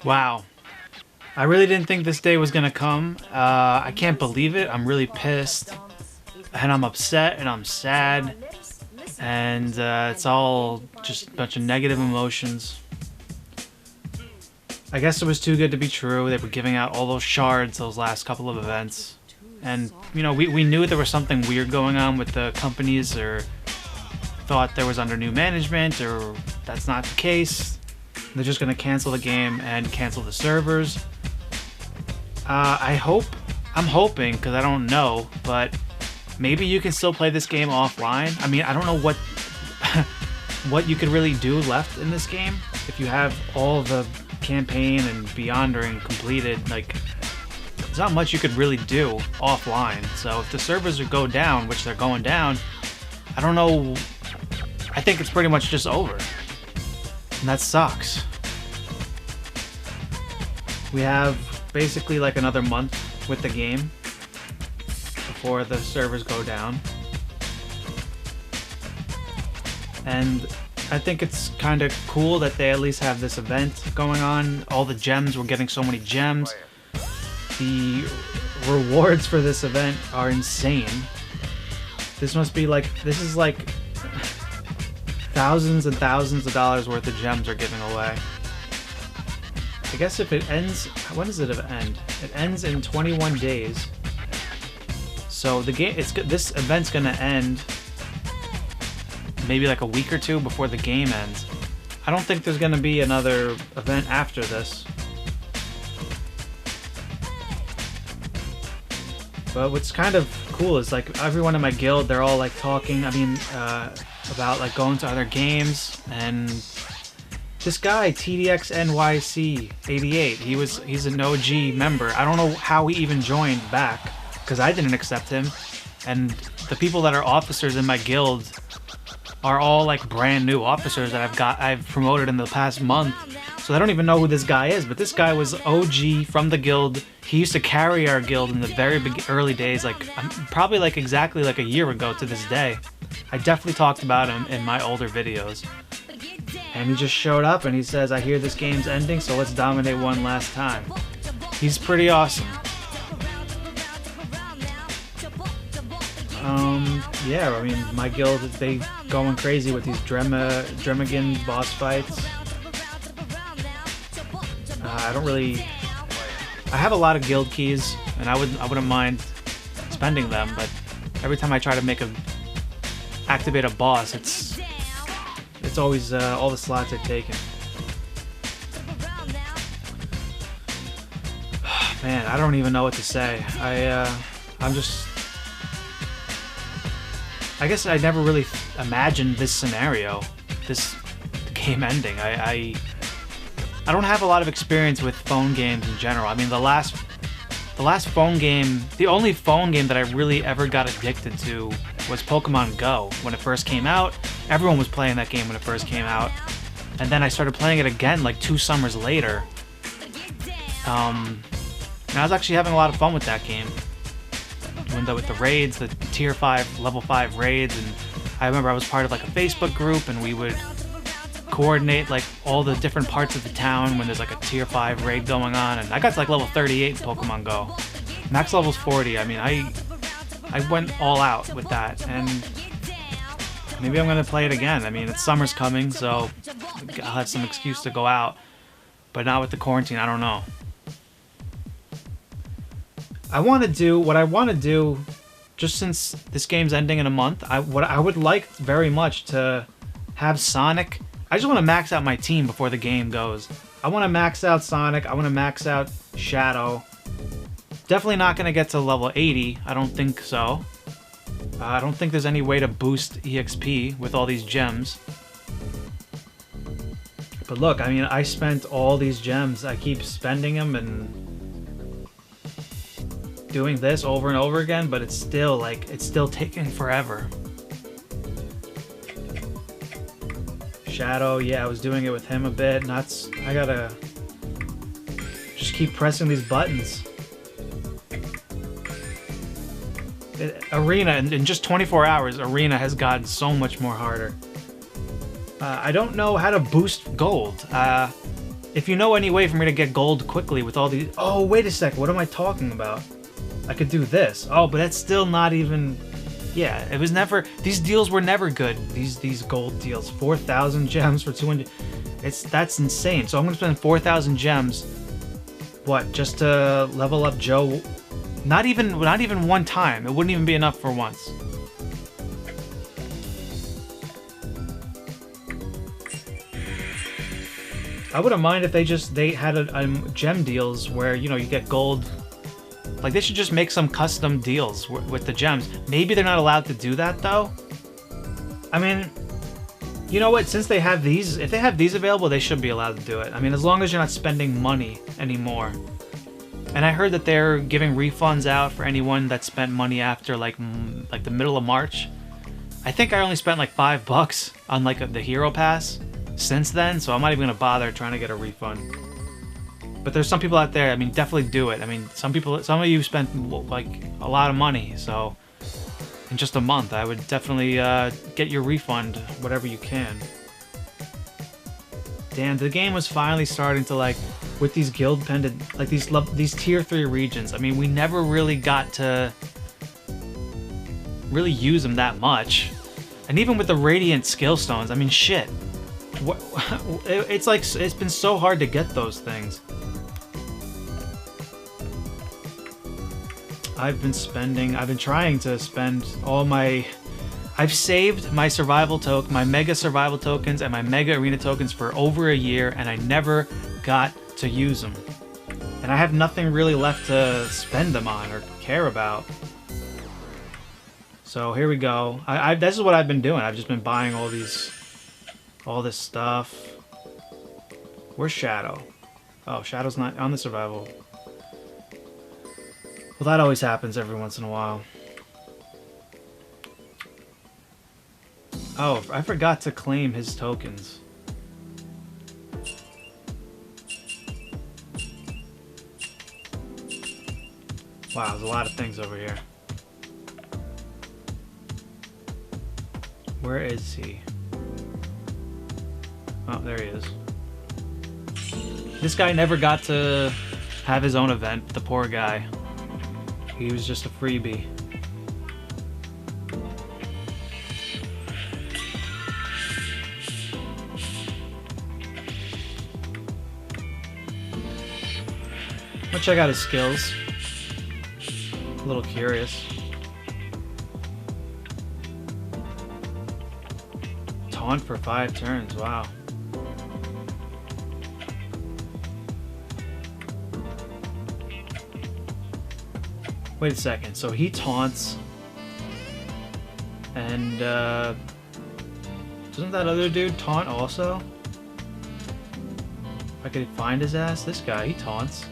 Wow. I really didn't think this day was gonna come. I can't believe it. I'm really pissed. And I'm upset and I'm sad. And it's all just a bunch of negative emotions. I guess it was too good to be true. They were giving out all those shards those last couple of events. And, you know, we knew there was something weird going on with the companies, or thought there was under new management, or that's not the case. They're just going to cancel the game and cancel the servers. I'm hoping, because I don't know, but maybe you can still play this game offline. I mean, I don't know what what you could really do left in this game. If you have all the campaign and Beyondering completed, like, there's not much you could really do offline. So if the servers go down, which they're going down, I don't know. I think it's pretty much just over. And that sucks. We have basically like another month with the game before the servers go down. And I think it's kind of cool that they at least have this event going on. All the gems, we're getting so many gems. The rewards for this event are insane. This must be like, this is like thousands and thousands of dollars worth of gems are giving away. I guess if it ends, when does it end? It ends in 21 days. So the game, this event's gonna end maybe like a week or two before the game ends. I don't think there's gonna be another event after this. But what's kind of cool is like everyone in my guild, they're all like talking, I mean, about like going to other games. And this guy, TDXNYC88, he's an OG member. I don't know how he even joined back, because I didn't accept him. And the people that are officers in my guild are all like brand new officers that I've promoted in the past month. So I don't even know who this guy is, but this guy was OG from the guild. He used to carry our guild in the very early days, like probably like exactly like a year ago to this day. I definitely talked about him in my older videos. And he just showed up and he says, I hear this game's ending, so let's dominate one last time. He's pretty awesome. Yeah, I mean, my guild, they going crazy with these Dremagan boss fights. I have a lot of guild keys, and I wouldn't mind spending them, but every time I try to activate a boss, it's always all the slots are taken. Man, I don't even know what to say. I guess I never really imagined this scenario, this game ending. I don't have a lot of experience with phone games in general. I mean, the last phone game, the only phone game that I really ever got addicted to was Pokemon Go. When it first came out, everyone was playing that game when it first came out. And then I started playing it again like 2 summers later. And I was actually having a lot of fun with that game. With the raids, the tier 5, level 5 raids, and I remember I was part of like a Facebook group, and we would coordinate like all the different parts of the town when there's like a tier 5 raid going on, and I got to like level 38 in Pokemon Go. Max level's 40. I mean, I went all out with that, and maybe I'm gonna play it again. I mean, summer's coming, so I'll have some excuse to go out, but not with the quarantine. I don't know. What I want to do, just since this game's ending in a month, what I would like very much to have Sonic. I just want to max out my team before the game goes. I want to max out Sonic. I want to max out Shadow. Definitely not going to get to level 80. I don't think so. I don't think there's any way to boost EXP with all these gems. But look, I mean, I spent all these gems. I keep spending them and doing this over and over again, but it's still taking forever. Shadow, yeah, I was doing it with him a bit, and I gotta just keep pressing these buttons. Arena, in just 24 hours, Arena has gotten so much more harder. I don't know how to boost gold. If you know any way for me to get gold quickly with all these... Oh, wait a second. What am I talking about? I could do this. Oh, but that's still not even... Yeah, it was never... These deals were never good. These gold deals. 4,000 gems for 200... That's insane. So I'm going to spend 4,000 gems. What? Just to level up Joe? Not even one time. It wouldn't even be enough for once. I wouldn't mind if they had a gem deals where, you know, you get gold. Like, they should just make some custom deals with the gems. Maybe they're not allowed to do that, though. I mean, you know what? Since they have these, if they have these available, they should be allowed to do it. I mean, as long as you're not spending money anymore. And I heard that they're giving refunds out for anyone that spent money after, like the middle of March. I think I only spent like $5 on, like, the Hero Pass since then, so I'm not even gonna bother trying to get a refund. But there's some people out there, I mean, definitely do it. I mean, some of you spent like a lot of money, so in just a month, I would definitely get your refund, whatever you can. Damn, the game was finally starting to, like, with these guild pendant, like these tier 3 regions. I mean, we never really got to really use them that much. And even with the Radiant Skill Stones, I mean, shit. It's like, it's been so hard to get those things. I've been trying to spend all my... I've saved my survival token, my mega survival tokens and my mega arena tokens for over a year, and I never got to use them. And I have nothing really left to spend them on or care about. So here we go. This is what I've been doing. I've just been buying all this stuff. Where's Shadow? Oh, Shadow's not on the survival. Well, that always happens every once in a while. Oh, I forgot to claim his tokens. Wow, there's a lot of things over here. Where is he? Oh, there he is. This guy never got to have his own event, the poor guy. He was just a freebie. I'll check out his skills. A little curious. Taunt for 5 turns, wow. Wait a second, so he taunts, and doesn't that other dude taunt also? If I could find his ass, this guy, he taunts.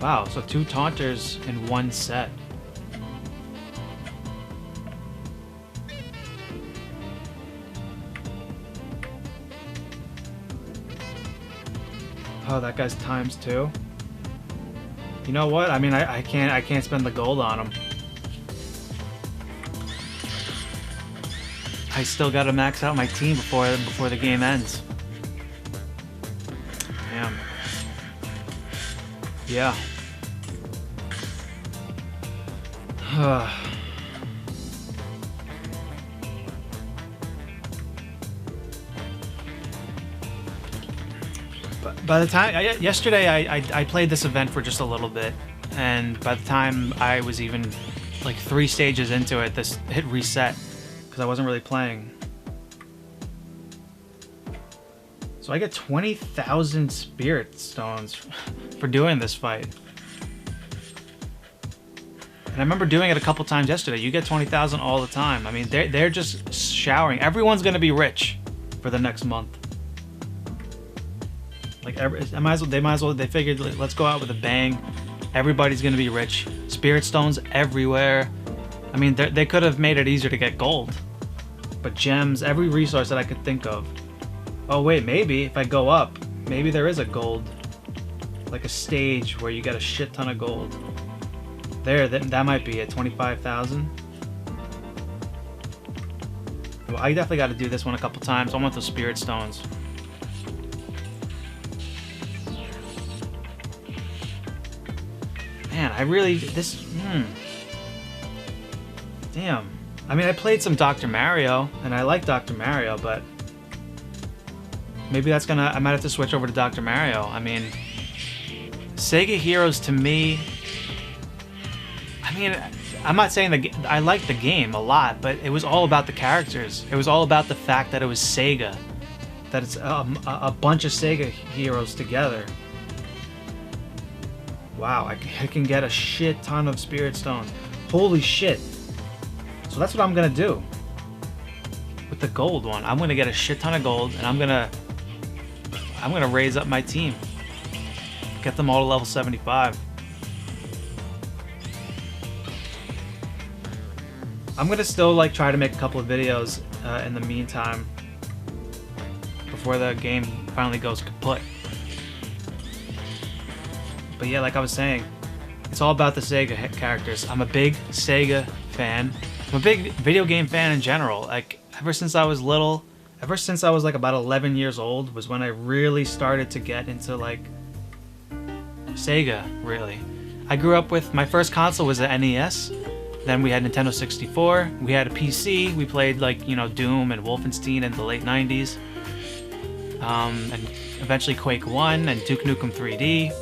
Wow, so 2 taunters in 1 set. Oh, that guy's times 2. You know what? I mean, I can't spend the gold on him. I still gotta max out my team before the game ends. Damn. Yeah. By the time yesterday, I played this event for just a little bit, and by the time I was even like 3 stages into it, this hit reset because I wasn't really playing. So I get 20,000 spirit stones for doing this fight. And I remember doing it a couple times yesterday. You get 20,000 all the time. I mean, they're just showering. Everyone's gonna be rich for the next month. Like, they might as well. They figured, let's go out with a bang. Everybody's gonna be rich. Spirit stones everywhere. I mean, they could have made it easier to get gold, but gems, every resource that I could think of. Oh wait, maybe if I go up, maybe there is a gold, like a stage where you get a shit ton of gold. There, that might be it. 25,000. Well, I definitely got to do this one a couple times. I want those spirit stones. Man, I really, this, damn. I mean, I played some Dr. Mario, and I like Dr. Mario, but maybe that's gonna, I might have to switch over to Dr. Mario. I mean, SEGA Heroes to me, I mean, I'm not saying that I liked the game a lot, but it was all about the characters. It was all about the fact that it was Sega, that it's a bunch of SEGA heroes together. Wow, I can get a shit ton of Spirit Stones. Holy shit. So that's what I'm gonna do with the gold one. I'm gonna get a shit ton of gold, and I'm gonna raise up my team. Get them all to level 75. I'm gonna still like try to make a couple of videos in the meantime before the game finally goes kaput. But yeah, like I was saying, it's all about the Sega characters. I'm a big Sega fan. I'm a big video game fan in general. Like ever since I was little, ever since I was like about 11 years old was when I really started to get into like Sega, really. I grew up with, my first console was the NES. Then we had Nintendo 64. We had a PC. We played like, you know, Doom and Wolfenstein in the late 90s. And eventually Quake 1 and Duke Nukem 3D.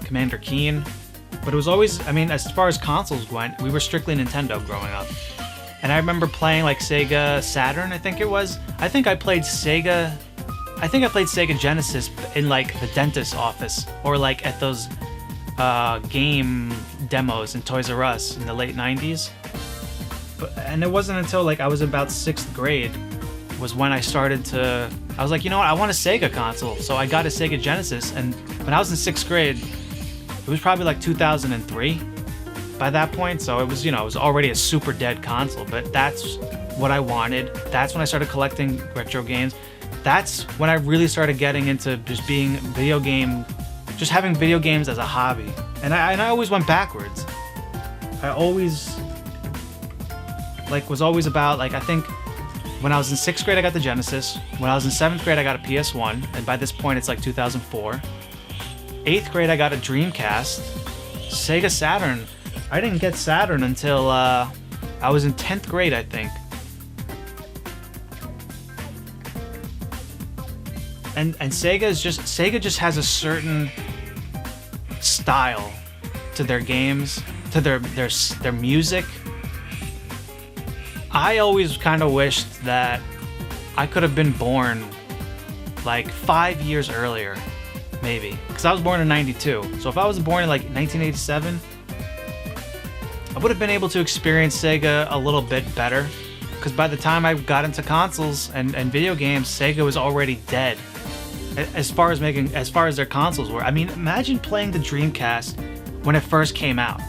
Commander Keen. But it was always, I mean, as far as consoles went, we were strictly Nintendo growing up. And I remember playing like Sega Saturn, I think it was. I think I played Sega Genesis in like the dentist's office, or like at those game demos in Toys R Us in the late 90s. And it wasn't until like I was about 6th grade was when I started to, I was like, you know what, I want a Sega console. So I got a Sega Genesis, and when I was in 6th grade, it was probably like 2003 by that point. So it was, you know, it was already a super dead console, but that's what I wanted. That's when I started collecting retro games. That's when I really started getting into just being just having video games as a hobby. And I always went backwards. I always was always about, like, I think when I was in 6th grade I got the Genesis. When I was in 7th grade I got a PS1, and by this point it's like 2004. 8th grade I got a Dreamcast. Sega Saturn. I didn't get Saturn until I was in 10th grade, I think. And Sega just has a certain style to their games, to their music. I always kind of wished that I could have been born like 5 years earlier, maybe, because I was born in '92. So if I was born in like 1987, I would have been able to experience Sega a little bit better, because by the time I got into consoles and video games, Sega was already dead. As far as their consoles were. I mean, imagine playing the Dreamcast when it first came out.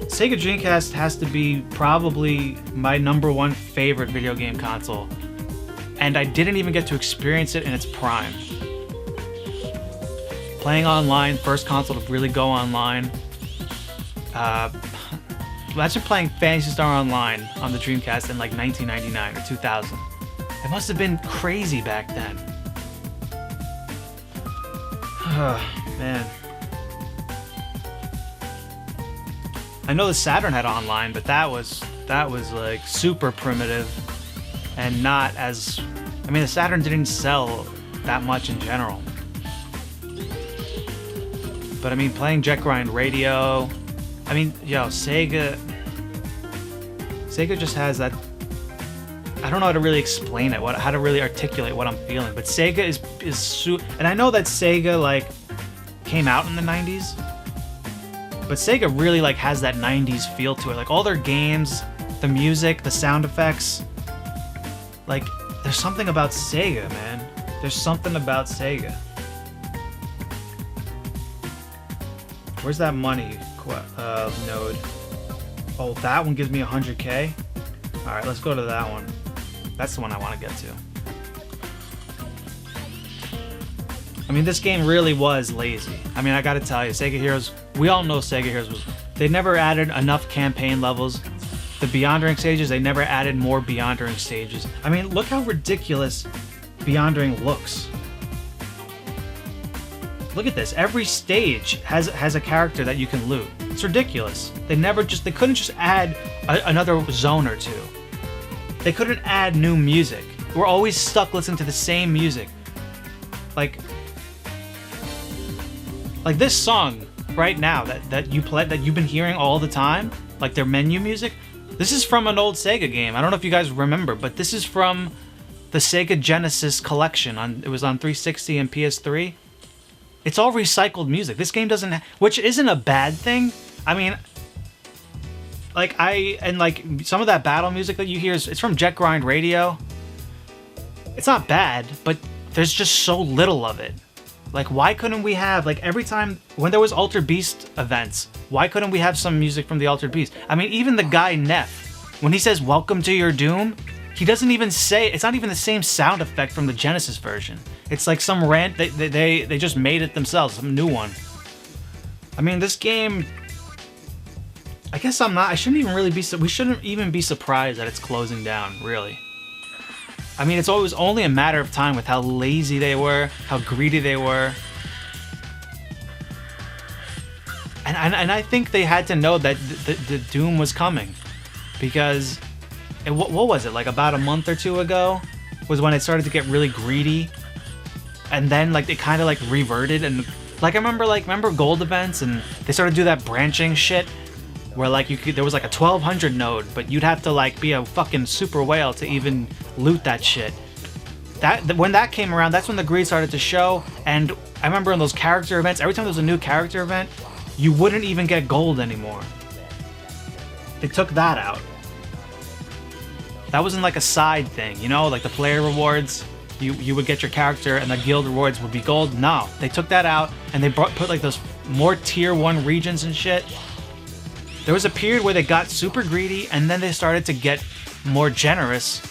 Sega Dreamcast has to be probably my #1 favorite video game console, and I didn't even get to experience it in its prime. Playing online, first console to really go online. Imagine playing Phantasy Star Online on the Dreamcast in like 1999 or 2000. It must have been crazy back then. Oh, man. I know the Saturn had online, but that was like super primitive and not as, I mean, the Saturn didn't sell that much in general. But I mean, playing Jet Grind Radio, I mean, yo, Sega just has that, I don't know how to really explain it, how to really articulate what I'm feeling, but Sega is and I know that Sega like came out in the 90s, but Sega really like has that 90s feel to it. Like all their games, the music, the sound effects, like there's something about Sega, man. There's something about Sega. Where's that money node? Oh, that one gives me 100k. All right, let's go to that one. That's the one I want to get to. I mean, this game really was lazy. I mean, I gotta tell you, Sega Heroes, we all know Sega Heroes they never added enough campaign levels. The Beyond Ring stages, they never added more Beyond Ring stages. I mean, look how ridiculous Beyond Ring looks. Look at this. Every stage has a character that you can loot. It's ridiculous. They couldn't just add another zone or two. They couldn't add new music. We're always stuck listening to the same music. Like this song right now that you've been hearing all the time, like their menu music. This is from an old Sega game. I don't know if you guys remember, but this is from the Sega Genesis collection. It was on 360 and PS3. It's all recycled music. This game doesn't, which isn't a bad thing. I mean, like some of that battle music that you hear it's from Jet Grind Radio. It's not bad, but there's just so little of it. Like, why couldn't we have, like, every time when there was Altered Beast events, why couldn't we have some music from the Altered Beast? I mean, even the guy Neff, when he says "Welcome to your doom," he doesn't even say, it's not even the same sound effect from the Genesis version. It's like some rant, they just made it themselves, some new one. I mean, this game, I guess we shouldn't even be surprised that it's closing down, really. I mean, it's always only a matter of time with how lazy they were, how greedy they were. And I think they had to know that the doom was coming. Because, what was it, like about a month or two ago? Was when it started to get really greedy. And then, like, it kind of, like, reverted. And, like, I remember gold events, and they started to do that branching shit. Where, like, there was, like, a 1200 node, but you'd have to, like, be a fucking super whale to even loot that shit. When that came around, that's when the greed started to show. And I remember in those character events, every time there was a new character event, you wouldn't even get gold anymore. They took that out. That wasn't like a side thing, you know? Like the player rewards, you would get your character and the guild rewards would be gold. No, they took that out and they put like those more tier 1 regions and shit. There was a period where they got super greedy and then they started to get more generous.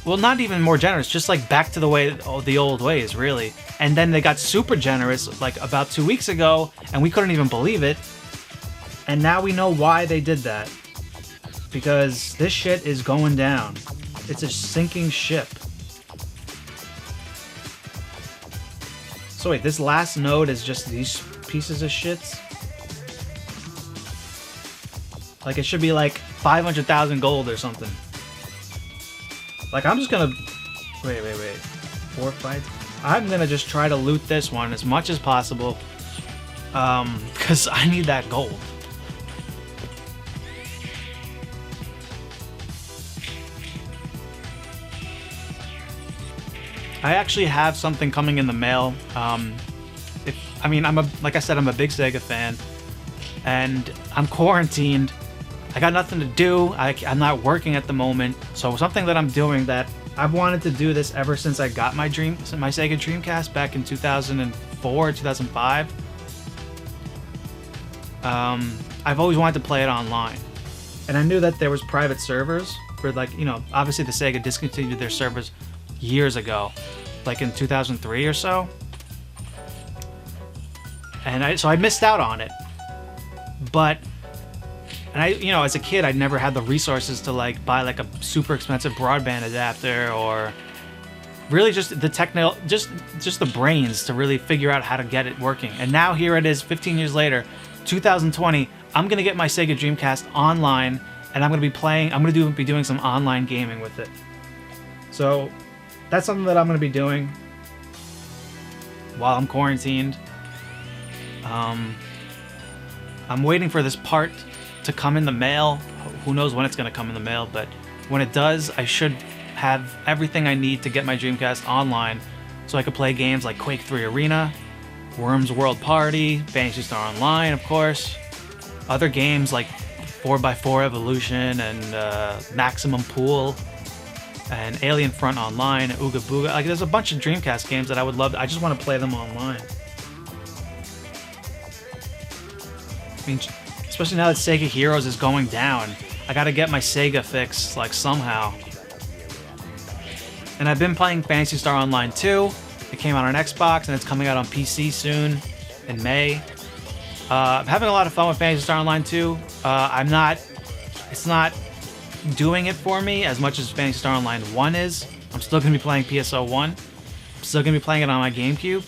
Well, not even more generous, just like back to the old ways, really. And then they got super generous like about 2 weeks ago and we couldn't even believe it. And now we know why they did that. Because this shit is going down. It's a sinking ship. So wait, this last node is just these pieces of shits? Like, it should be like 500,000 gold or something. Like, I'm just gonna... Wait. 4 fights? I'm gonna just try to loot this one as much as possible. Because I need that gold. I actually have something coming in the mail. Like I said, I'm a big Sega fan. And I'm quarantined. I got nothing to do. I'm not working at the moment. So something that I'm doing that I've wanted to do this ever since I got my Sega Dreamcast back in 2004, 2005. I've always wanted to play it online. And I knew that there was private servers for, like, you know, obviously the Sega discontinued their servers years ago, like in 2003 or so. And so I missed out on it. But as a kid, I'd never had the resources to like buy like a super expensive broadband adapter or really just the just the brains to really figure out how to get it working. And now here it is, 15 years later, 2020. I'm gonna get my Sega Dreamcast online, and I'm gonna be doing some online gaming with it. So that's something that I'm gonna be doing while I'm quarantined. I'm waiting for this part to come in the mail. Who knows when it's going to come in the mail, but when it does, I should have everything I need to get my Dreamcast online so I could play games like Quake 3 Arena, Worms World Party, Phantasy Star Online, of course, other games like 4x4 Evolution and Maximum Pool and Alien Front Online, Ooga Booga. Like, there's a bunch of Dreamcast games that I would love. I just want to play them online. I mean, especially now that SEGA Heroes is going down, I gotta get my Sega fix, like, somehow. And I've been playing Phantasy Star Online 2. It came out on Xbox, and it's coming out on PC soon, in May. I'm having a lot of fun with Phantasy Star Online 2. It's not doing it for me as much as Phantasy Star Online 1 is. I'm still gonna be playing PSO 1. I'm still gonna be playing it on my GameCube.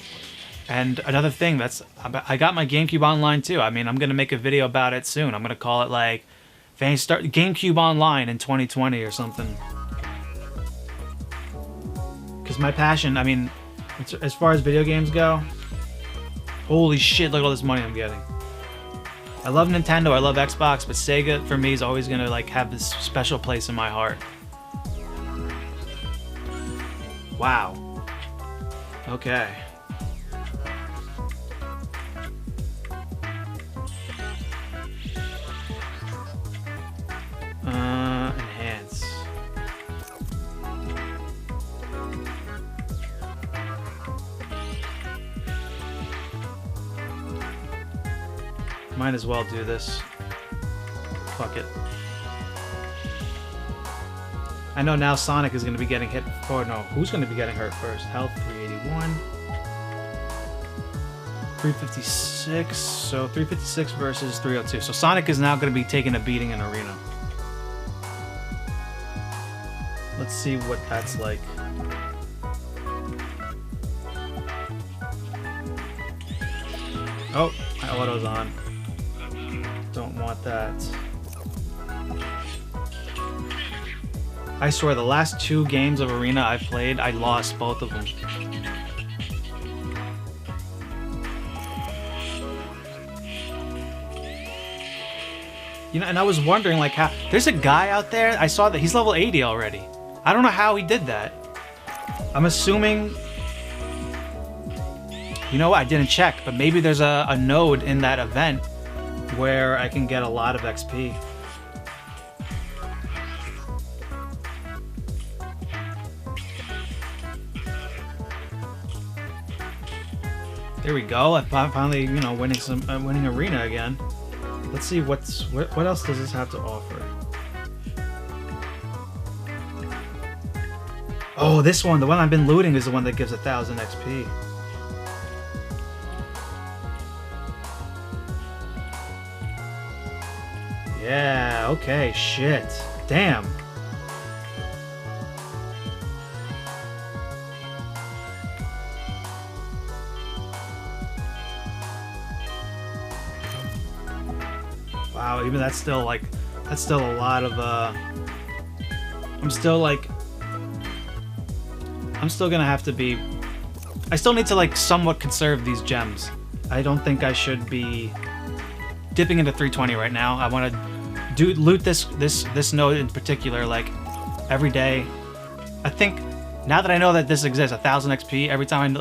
And another thing, I got my GameCube Online too. I mean, I'm gonna make a video about it soon. I'm gonna call it like GameCube Online in 2020 or something. Because my passion, I mean, as far as video games go, holy shit, look at all this money I'm getting. I love Nintendo, I love Xbox, but Sega for me is always gonna like have this special place in my heart. Wow. Okay. Enhance. Might as well do this. Fuck it. I know now Sonic is going to be getting hit. Oh no, who's going to be getting hurt first? Health 381. 356. So 356 versus 302. So Sonic is now going to be taking a beating in Arena. Let's see what that's like. Oh, my auto's on. Don't want that. I swear, the last 2 games of Arena I've played, I lost both of them. You know, and I was wondering, like, how... There's a guy out there, I saw that he's level 80 already. I don't know how he did that. I'm assuming... You know what? I didn't check, but maybe there's a node in that event where I can get a lot of XP. There we go. I finally, you know, winning Arena again. Let's see what else does this have to offer. Oh, this one, the one I've been looting, is the one that gives 1,000 XP. Yeah, okay, shit. Damn. Wow, even that's still like, that's still a lot of, I'm still gonna have to be, I still need to like somewhat conserve these gems. I don't think I should be dipping into 320 right now. I want to loot this node in particular like every day. I think now that I know that this exists, 1,000 XP every time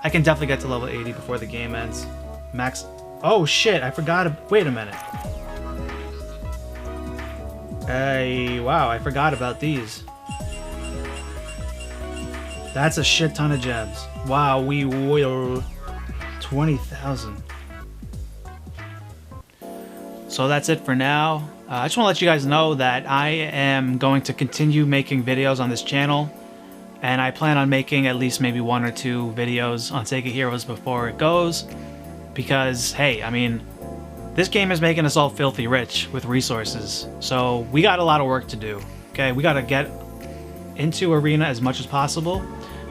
I can definitely get to level 80 before the game ends. Max. Oh shit! I forgot. Wait a minute. Hey, wow! I forgot about these. That's a shit ton of gems. Wow, we will 20,000. So that's it for now. I just want to let you guys know that I am going to continue making videos on this channel, and I plan on making at least maybe 1 or 2 videos on SEGA Heroes before it goes, because hey, I mean, this game is making us all filthy rich with resources, so we got a lot of work to do. Okay, we got to get into Arena as much as possible.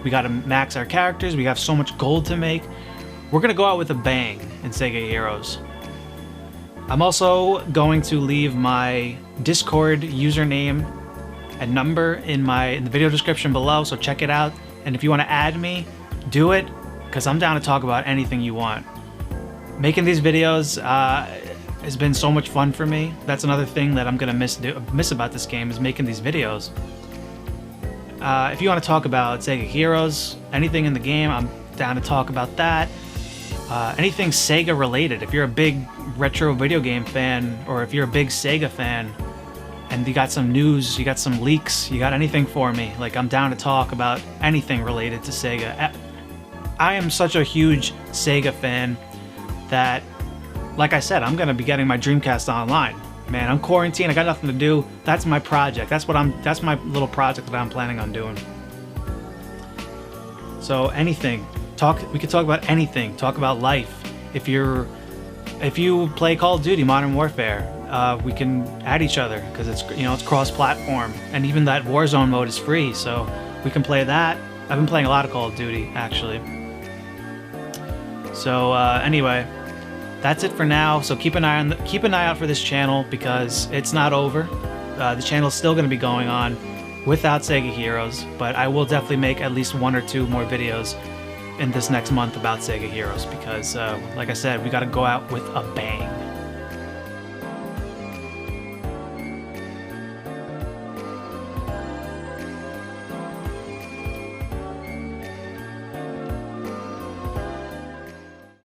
We got to max our characters. We have so much gold to make. We're gonna go out with a bang in SEGA Heroes. I'm also going to leave my Discord username and number in the video description below, so check it out. And if you want to add me, do it, because I'm down to talk about anything you want. Making these videos has been so much fun for me. That's another thing that I'm gonna miss about this game, is making these videos. If you want to talk about SEGA Heroes, anything in the game, I'm down to talk about that. Anything Sega related. If you're a big retro video game fan, or if you're a big Sega fan, and you got some news, you got some leaks, you got anything for me, like, I'm down to talk about anything related to Sega. I am such a huge Sega fan that, like I said, I'm gonna be getting my Dreamcast online. Man, I'm quarantined, I got nothing to do. That's my project. That's my little project that I'm planning on doing. So anything. We could talk about anything. Talk about life. If you play Call of Duty Modern Warfare, we can add each other, because it's, you know, it's cross-platform, and even that Warzone mode is free, so we can play that. I've been playing a lot of Call of Duty, actually. So anyway, that's it for now. So keep an eye out for this channel, because it's not over. The channel's still going to be going on without Sega Heroes, but I will definitely make at least 1 or 2 more videos in this next month about Sega Heroes, because like I said, we got to go out with a bang.